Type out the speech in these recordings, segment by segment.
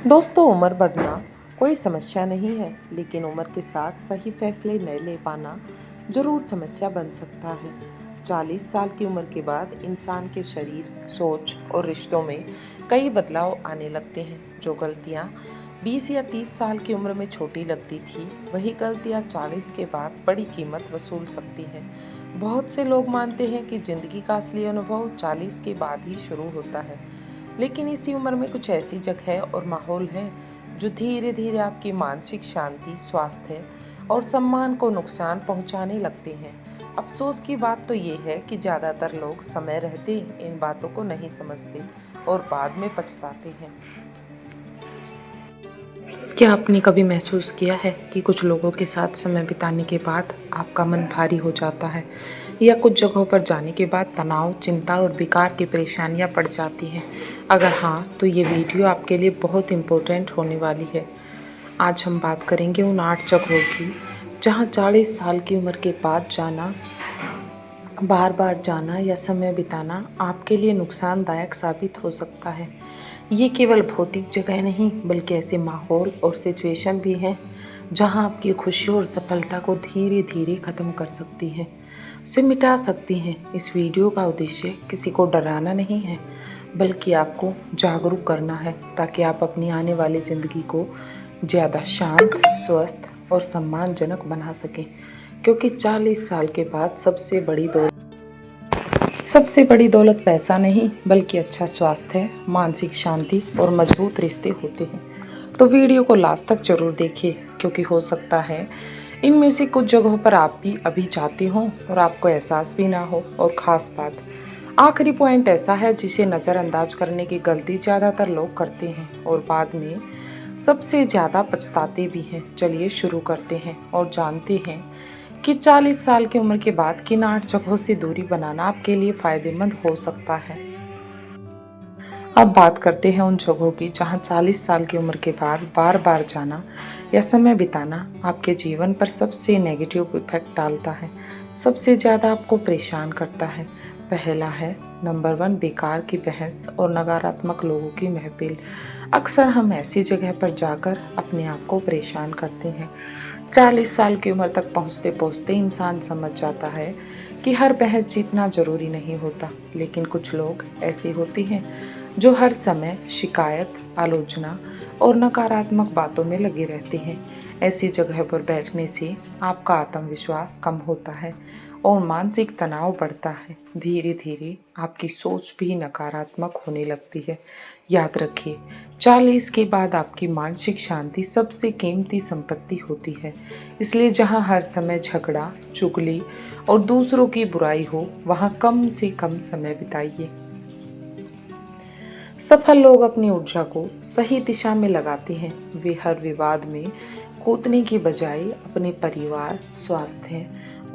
दोस्तों, उम्र बढ़ना कोई समस्या नहीं है, लेकिन उम्र के साथ सही फैसले न ले पाना जरूर समस्या बन सकता है। 40 साल की उम्र के बाद इंसान के शरीर, सोच और रिश्तों में कई बदलाव आने लगते हैं। जो गलतियां 20 या 30 साल की उम्र में छोटी लगती थी, वही गलतियां 40 के बाद बड़ी कीमत वसूल सकती हैं। बहुत से लोग मानते हैं कि जिंदगी का असली अनुभव 40 के बाद ही शुरू होता है, लेकिन इसी उम्र में कुछ ऐसी जगह और माहौल हैं जो धीरे धीरे आपकी मानसिक शांति, स्वास्थ्य और सम्मान को नुकसान पहुंचाने लगते हैं। अफसोस की बात तो ये है कि ज़्यादातर लोग समय रहते इन बातों को नहीं समझते और बाद में पछताते हैं। क्या आपने कभी महसूस किया है कि कुछ लोगों के साथ समय बिताने के बाद आपका मन भारी हो जाता है, या कुछ जगहों पर जाने के बाद तनाव, चिंता और बेकार की परेशानियां पड़ जाती हैं? अगर हाँ, तो ये वीडियो आपके लिए बहुत इम्पोर्टेंट होने वाली है। आज हम बात करेंगे उन 8 जगहों की जहाँ 40 साल की उम्र के बाद जाना, बार बार जाना या समय बिताना आपके लिए नुकसानदायक साबित हो सकता है। ये केवल भौतिक जगह नहीं, बल्कि ऐसे माहौल और सिचुएशन भी हैं जहां आपकी खुशी और सफलता को धीरे धीरे ख़त्म कर सकती हैं, उसे मिटा सकती हैं। इस वीडियो का उद्देश्य किसी को डराना नहीं है, बल्कि आपको जागरूक करना है, ताकि आप अपनी आने वाली ज़िंदगी को ज़्यादा शांत, स्वस्थ और सम्मानजनक बना सकें। क्योंकि 40 साल के बाद सबसे बड़ी दौलत पैसा नहीं, बल्कि अच्छा स्वास्थ्य, मानसिक शांति और मजबूत रिश्ते होते हैं। तो वीडियो को लास्ट तक जरूर देखिए, क्योंकि हो सकता है इनमें से कुछ जगहों पर आप भी अभी जाते हो और आपको एहसास भी ना हो। और ख़ास बात, आखिरी पॉइंट ऐसा है जिसे नज़रअंदाज करने की गलती ज़्यादातर लोग करते हैं और बाद में सबसे ज़्यादा पछताते भी हैं। चलिए शुरू करते हैं और जानते हैं कि 40 साल की उम्र के बाद किन 8 जगहों से दूरी बनाना आपके लिए फ़ायदेमंद हो सकता है। अब बात करते हैं उन जगहों की जहां 40 साल की उम्र के बाद बार बार जाना या समय बिताना आपके जीवन पर सबसे नेगेटिव इफेक्ट डालता है, सबसे ज़्यादा आपको परेशान करता है। पहला है नंबर 1, बेकार की बहस और नकारात्मक लोगों की महफिल। अक्सर हम ऐसी जगह पर जाकर अपने आप को परेशान करते हैं। 40 साल की उम्र तक पहुँचते पहुँचते इंसान समझ जाता है कि हर बहस जीतना ज़रूरी नहीं होता, लेकिन कुछ लोग ऐसे होते हैं जो हर समय शिकायत, आलोचना और नकारात्मक बातों में लगे रहते हैं। ऐसी जगह पर बैठने से आपका आत्मविश्वास कम होता है और मानसिक तनाव बढ़ता है। धीरे धीरे आपकी सोच भी नकारात्मक होने लगती है। याद रखिए, 40 के बाद आपकी मानसिक शांति सबसे कीमती संपत्ति होती है। इसलिए जहाँ हर समय झगड़ा, चुगली और दूसरों की बुराई हो, वहाँ कम से कम समय बिताइए। सफल लोग अपनी ऊर्जा को सही दिशा में लगाते हैं। वे हर विवाद में कूदने की बजाय अपने परिवार, स्वास्थ्य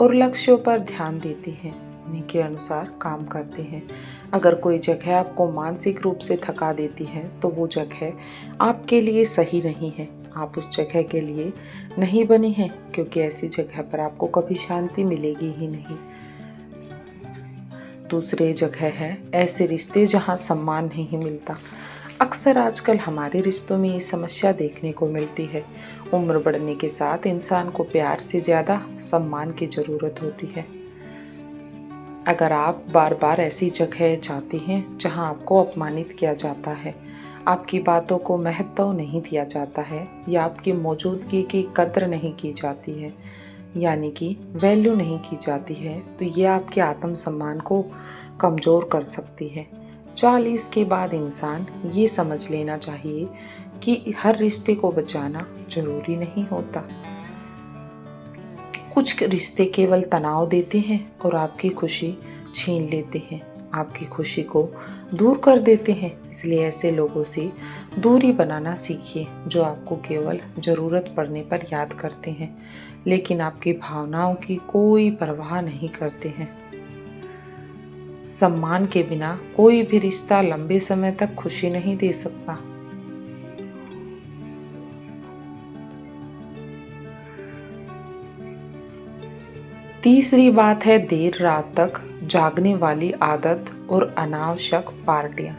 और लक्ष्यों पर ध्यान देते हैं, उन्हीं के अनुसार काम करते हैं। अगर कोई जगह आपको मानसिक रूप से थका देती है, तो वो जगह आपके लिए सही नहीं है। आप उस जगह के लिए नहीं बने हैं, क्योंकि ऐसी जगह पर आपको कभी शांति मिलेगी ही नहीं। दूसरे जगह है ऐसे रिश्ते जहां सम्मान नहीं मिलता। अक्सर आजकल हमारे रिश्तों में ये समस्या देखने को मिलती है। उम्र बढ़ने के साथ इंसान को प्यार से ज़्यादा सम्मान की ज़रूरत होती है। अगर आप बार बार ऐसी जगह जाते हैं जहां आपको अपमानित किया जाता है, आपकी बातों को महत्व नहीं दिया जाता है, या आपकी मौजूदगी की कद्र नहीं की जाती है, यानी कि वैल्यू नहीं की जाती है, तो ये आपके आत्मसम्मान को कमज़ोर कर सकती है। 40 के बाद इंसान ये समझ लेना चाहिए कि हर रिश्ते को बचाना ज़रूरी नहीं होता। कुछ रिश्ते केवल तनाव देते हैं और आपकी खुशी छीन लेते हैं, आपकी खुशी को दूर कर देते हैं। इसलिए ऐसे लोगों से दूरी बनाना सीखिए जो आपको केवल ज़रूरत पड़ने पर याद करते हैं, लेकिन आपकी भावनाओं की कोई परवाह नहीं करते हैं। सम्मान के बिना कोई भी रिश्ता लंबे समय तक खुशी नहीं दे सकता। तीसरी बात है देर रात तक जागने वाली आदत और अनावश्यक पार्टियां।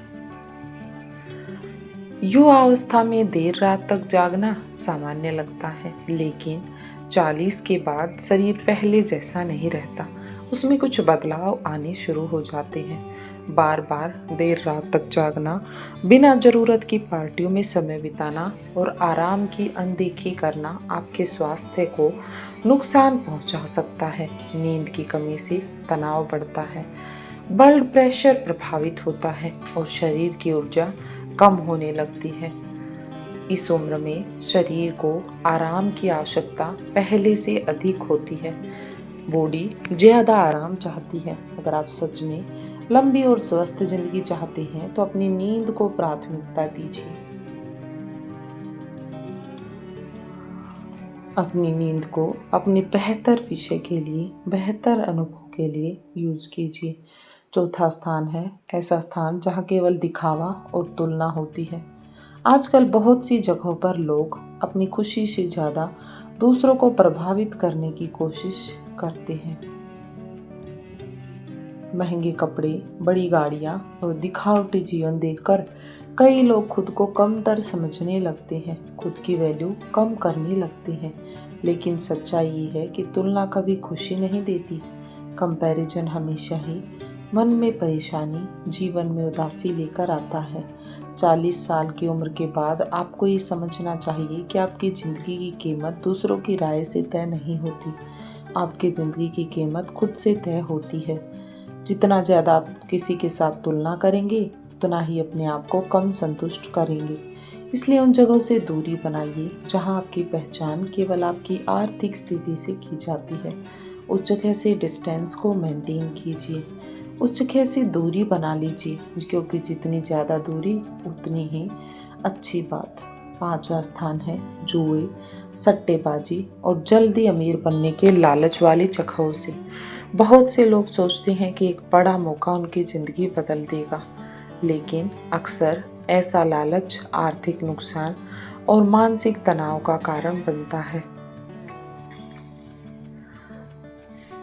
युवावस्था में देर रात तक जागना सामान्य लगता है, लेकिन 40 के बाद शरीर पहले जैसा नहीं रहता। उसमें कुछ बदलाव आने शुरू हो जाते हैं। बार बार देर रात तक जागना, बिना जरूरत की पार्टियों में समय बिताना और आराम की अनदेखी करना आपके स्वास्थ्य को नुकसान पहुंचा सकता है। नींद की कमी से तनाव बढ़ता है, ब्लड प्रेशर प्रभावित होता है और शरीर की ऊर्जा कम होने लगती है। इस उम्र में शरीर को आराम की आवश्यकता पहले से अधिक होती है। बॉडी ज़्यादा आराम चाहती है। अगर आप सच में लंबी और स्वस्थ जिंदगी चाहते हैं तो अपनी नींद को प्राथमिकता दीजिए। अपनी नींद को अपने बेहतर विषय के लिए, बेहतर अनुभव के लिए यूज कीजिए। चौथा स्थान है ऐसा स्थान जहाँ केवल दिखावा और तुलना होती है। आजकल बहुत सी जगहों पर लोग अपनी खुशी से ज़्यादा दूसरों को प्रभावित करने की कोशिश करते हैं। महंगे कपड़े, बड़ी गाड़ियाँ और दिखावटी जीवन देखकर कई लोग खुद को कमतर समझने लगते हैं, खुद की वैल्यू कम करने लगते हैं। लेकिन सच्चाई ये है कि तुलना कभी खुशी नहीं देती। कंपैरिजन हमेशा ही मन में परेशानी, जीवन में उदासी लेकर आता है। 40 साल की उम्र के बाद आपको ये समझना चाहिए कि आपकी ज़िंदगी की कीमत दूसरों की राय से तय नहीं होती। आपकी ज़िंदगी की कीमत खुद से तय होती है। जितना ज़्यादा आप किसी के साथ तुलना करेंगे, उतना ही अपने आप को कम संतुष्ट करेंगे। इसलिए उन जगहों से दूरी बनाइए जहां आपकी पहचान केवल आपकी आर्थिक स्थिति से की जाती है। उस जगह से डिस्टेंस को मेंटेन कीजिए, उस जगह से दूरी बना लीजिए, क्योंकि जितनी ज़्यादा दूरी उतनी ही अच्छी बात। 5वां स्थान है जुए, सट्टेबाजी और जल्दी अमीर बनने के लालच वाली जगहों से। बहुत से लोग सोचते हैं कि एक बड़ा मौका उनकी ज़िंदगी बदल देगा, लेकिन अक्सर ऐसा लालच आर्थिक नुकसान और मानसिक तनाव का कारण बनता है।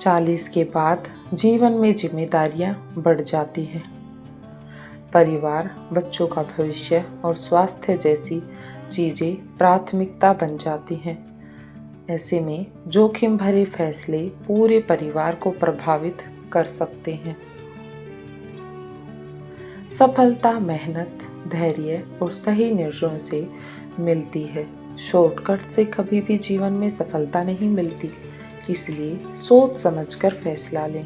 40 के बाद जीवन में जिम्मेदारियां बढ़ जाती हैं। परिवार, बच्चों का भविष्य और स्वास्थ्य जैसी चीज़ें प्राथमिकता बन जाती हैं। ऐसे में जोखिम भरे फैसले पूरे परिवार को प्रभावित कर सकते हैं। सफलता मेहनत, धैर्य और सही निर्णयों से मिलती है। शॉर्टकट से कभी भी जीवन में सफलता नहीं मिलती, इसलिए सोच समझकर फैसला लें।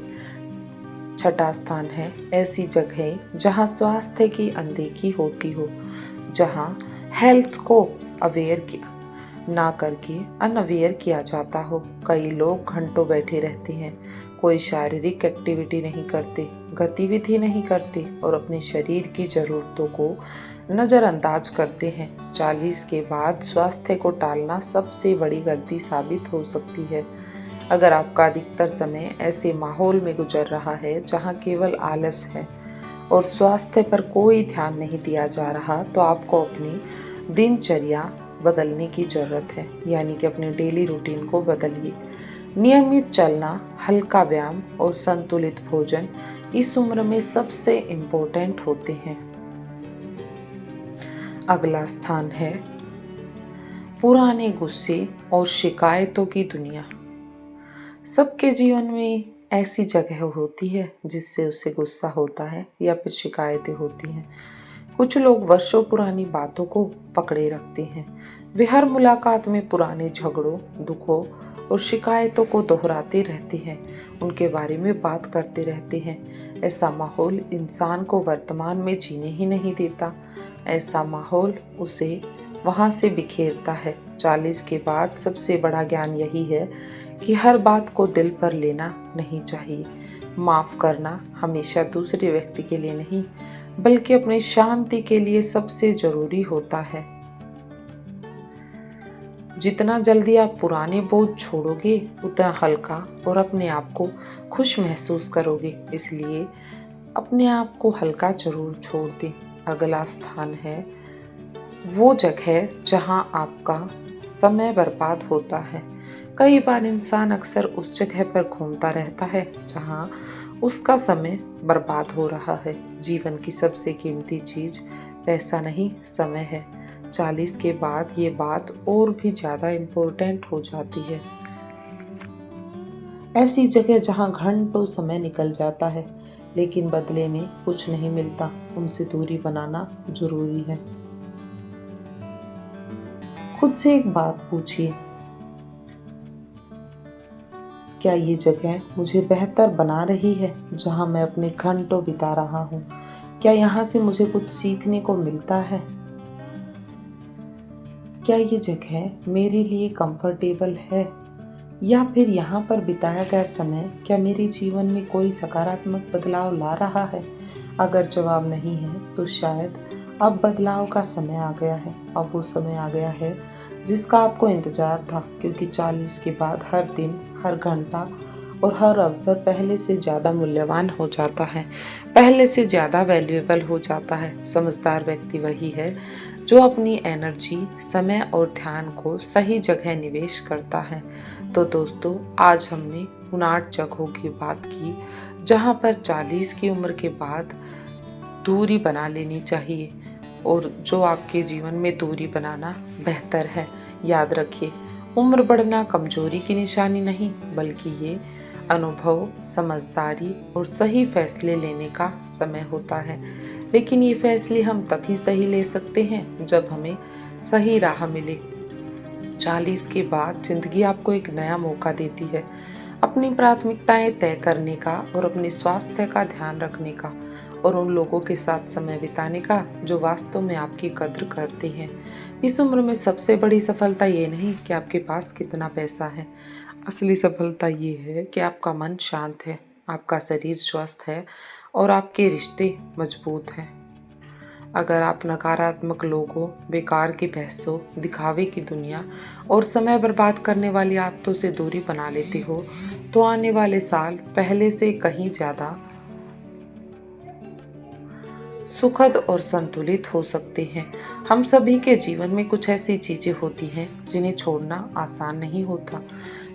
6वां स्थान है ऐसी जगह जहां स्वास्थ्य की अनदेखी होती हो, जहां हेल्थ को अवेयर किया ना करके अनअवेयर किया जाता हो। कई लोग घंटों बैठे रहते हैं, कोई शारीरिक एक्टिविटी नहीं करते, गतिविधि नहीं करते और अपने शरीर की ज़रूरतों को नज़रअंदाज करते हैं। 40 के बाद स्वास्थ्य को टालना सबसे बड़ी गलती साबित हो सकती है। अगर आपका अधिकतर समय ऐसे माहौल में गुजर रहा है जहां केवल आलस है और स्वास्थ्य पर कोई ध्यान नहीं दिया जा रहा, तो आपको अपनी दिनचर्या बदलने की ज़रूरत है, यानी कि अपने डेली रूटीन को बदलिए। नियमित चलना, हल्का व्यायाम और संतुलित भोजन इस उम्र में सबसे इम्पोर्टेंट होते हैं। अगला स्थान है पुराने गुस्से और शिकायतों की दुनिया। सबके जीवन में ऐसी जगह होती है जिससे उसे गुस्सा होता है या फिर शिकायतें होती हैं। कुछ लोग वर्षों पुरानी बातों को पकड़े रखते हैं। वे हर मुलाकात में पुराने झगड़ों, दुखों और शिकायतों को दोहराते रहते हैं, उनके बारे में बात करते रहते हैं। ऐसा माहौल इंसान को वर्तमान में जीने ही नहीं देता। ऐसा माहौल उसे वहाँ से बिखेरता है। 40 के बाद सबसे बड़ा ज्ञान यही है कि हर बात को दिल पर लेना नहीं चाहिए। माफ़ करना हमेशा दूसरे व्यक्ति के लिए नहीं, बल्कि अपनी शांति के लिए सबसे ज़रूरी होता है। जितना जल्दी आप पुराने बोझ छोड़ोगे, उतना हल्का और अपने आप को खुश महसूस करोगे। इसलिए अपने आप को हल्का जरूर छोड़ दें। अगला स्थान है वो जगह जहां आपका समय बर्बाद होता है। कई बार इंसान अक्सर उस जगह पर घूमता रहता है जहां उसका समय बर्बाद हो रहा है। जीवन की सबसे कीमती चीज़ पैसा नहीं समय है। 40 के बाद ये बात और भी ज़्यादा इम्पोर्टेंट हो जाती है। ऐसी जगह जहाँ घंटों समय निकल जाता है लेकिन बदले में कुछ नहीं मिलता, उनसे दूरी बनाना जरूरी है। खुद से एक बात पूछिए, क्या ये जगह मुझे बेहतर बना रही है जहाँ मैं अपने घंटों बिता रहा हूँ? क्या यहाँ से मुझे कुछ सीखने को मिलता है? क्या ये जगह मेरे लिए कंफर्टेबल है या फिर यहाँ पर बिताया गया समय क्या मेरे जीवन में कोई सकारात्मक बदलाव ला रहा है? अगर जवाब नहीं है तो शायद अब बदलाव का समय आ गया है। अब वो समय आ गया है जिसका आपको इंतजार था, क्योंकि 40 के बाद हर दिन, हर घंटा और हर अवसर पहले से ज़्यादा मूल्यवान हो जाता है, पहले से ज़्यादा वैल्यूएबल हो जाता है। समझदार व्यक्ति वही है जो अपनी एनर्जी, समय और ध्यान को सही जगह निवेश करता है। तो दोस्तों, आज हमने उन 8 जगहों की बात की जहाँ पर 40 की उम्र के बाद दूरी बना लेनी चाहिए और जो आपके जीवन में दूरी बनाना बेहतर है। याद रखिए, उम्र बढ़ना कमजोरी की निशानी नहीं, बल्कि ये अनुभव, समझदारी और सही फैसले लेने का समय होता है। लेकिन ये फैसले हम तभी सही ले सकते हैं जब हमें सही राह मिले। 40 के बाद जिंदगी आपको एक नया मौका देती है अपनी प्राथमिकताएं तय करने का और अपने स्वास्थ्य का ध्यान रखने का और उन लोगों के साथ समय बिताने का जो वास्तव में आपकी कद्र करते हैं। इस उम्र में सबसे बड़ी सफलता ये नहीं कि आपके पास कितना पैसा है, असली सफलता ये है कि आपका मन शांत है, आपका शरीर स्वस्थ है और आपके रिश्ते मजबूत हैं। अगर आप नकारात्मक लोगों, बेकार की बहसों, दिखावे की दुनिया और समय बर्बाद करने वाली आदतों से दूरी बना लेते हो तो आने वाले साल पहले से कहीं ज़्यादा सुखद और संतुलित हो सकते हैं। हम सभी के जीवन में कुछ ऐसी चीज़ें होती हैं जिन्हें छोड़ना आसान नहीं होता,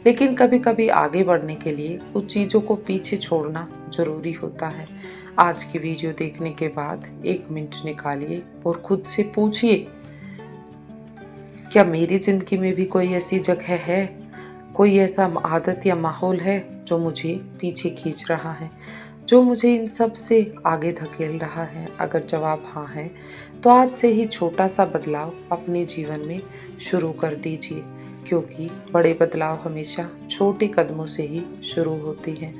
लेकिन कभी कभी आगे बढ़ने के लिए कुछ चीज़ों को पीछे छोड़ना जरूरी होता है। आज की वीडियो देखने के बाद 1 मिनट निकालिए और खुद से पूछिए, क्या मेरी जिंदगी में भी कोई ऐसी जगह है, कोई ऐसा आदत या माहौल है जो मुझे पीछे खींच रहा है, जो मुझे इन सब से आगे धकेल रहा है? अगर जवाब हाँ है तो आज से ही छोटा सा बदलाव अपने जीवन में शुरू कर दीजिए, क्योंकि बड़े बदलाव हमेशा छोटे कदमों से ही शुरू होते हैं।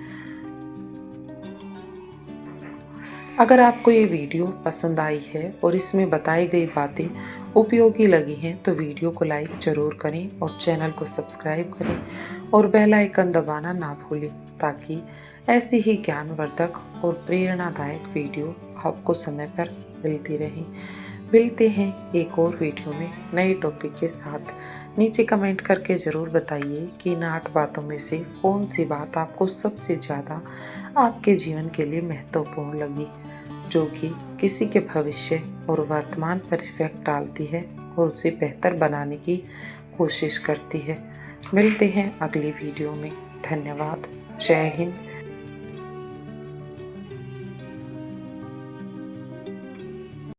अगर आपको ये वीडियो पसंद आई है और इसमें बताई गई बातें उपयोगी लगी हैं तो वीडियो को लाइक ज़रूर करें और चैनल को सब्सक्राइब करें और बेल आइकन दबाना ना भूलें, ताकि ऐसी ही ज्ञानवर्धक और प्रेरणादायक वीडियो आपको समय पर मिलती रहे। मिलते हैं एक और वीडियो में नए टॉपिक के साथ। नीचे कमेंट करके ज़रूर बताइए कि इन 8 बातों में से कौन सी बात आपको सबसे ज़्यादा आपके जीवन के लिए महत्वपूर्ण लगी, जो कि किसी के भविष्य और वर्तमान पर इफेक्ट डालती है और उसे बेहतर बनाने की कोशिश करती है। मिलते हैं अगली वीडियो में। धन्यवाद। जय हिंद।